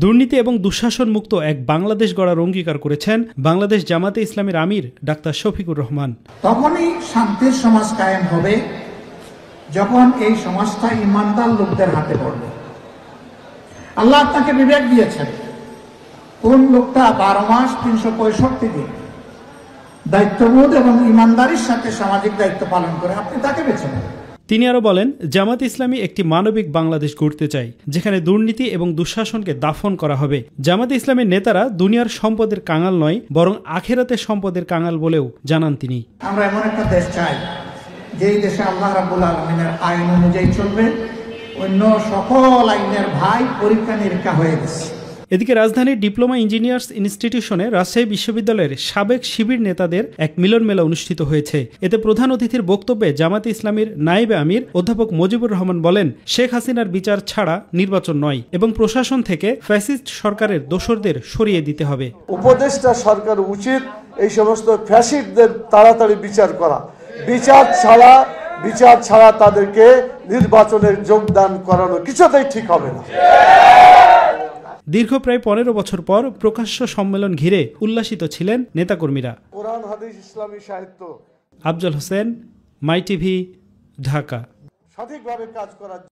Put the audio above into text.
দুর্নীতি এবং দুঃশাসন মুক্ত এক বাংলাদেশ গড়ার অঙ্গীকার করেছেন বাংলাদেশ জামাতে ইসলামীর আমির ডাক্তার শফিকুর রহমান। তখনই শান্তির সমাজ কায়েম হবে যখন এই সমাজটা ইমানদার লোকদের হাতে পড়বে। আল্লাহ আপনাকে বিবেক দিয়েছেন, কোন লোকটা 12 মাস 365 দিন দায়িত্ববোধ এবং ইমানদারির সাথে সামাজিক দায়িত্ব পালন করে, আপনি তাকে বেছে নেন। তিনি আরো বলেন, জামাত ইসলামী একটি মানবিক বাংলাদেশ গড়তে চায়, যেখানে দুর্নীতি এবং দুঃশাসনকে দাফন করা হবে। জামাত ইসলামের নেতারা দুনিয়ার সম্পদের কাঙাল নয়, বরং আখিরাতের সম্পদের কাঙাল বলেও জানান তিনি। আমরা এমন একটা দেশ চাই যেই দেশে আল্লাহ রাব্বুল আলামিনের আইন অনুযায়ী চলবে, অন্য সকল আইনের ভাই পরীক্ষা নিরীক্ষা হয়ে গেছে। এদিকে রাজধানীর ডিপ্লোমা ইঞ্জিনিয়ার্স ইনস্টিটিউশনে রাজশাহী বিশ্ববিদ্যালয়ের সাবেক শিবির নেতাদের এক মিলন মেলা অনুষ্ঠিত হয়েছে। এতে প্রধান অতিথির বক্তব্যে জামাতে ইসলামীর নায়েবে আমির অধ্যাপক মুজিবুর রহমান বলেন, শেখ হাসিনার বিচার ছাড়া নির্বাচন নয় এবং প্রশাসন থেকে ফ্যাসিস্ট সরকারের দোসরদের সরিয়ে দিতে হবে। উপদেষ্টা সরকার উচিত এই সমস্ত ফ্যাসিস্টদের তাড়াতাড়ি বিচার করা, বিচার ছাড়া তাদেরকে নির্বাচনের যোগদান করানো কিছুতেই ঠিক হবে না। দীর্ঘ প্রায় 15 বছর পর প্রকাশ্য সম্মেলন ঘিরে উল্লাসিত ছিলেন নেতাকর্মীরা। কোরআন হাদিস ইসলামী সাহিত্য। আফজল হোসেন, মাই টিভি, ঢাকা। সঠিকভাবে কাজ করার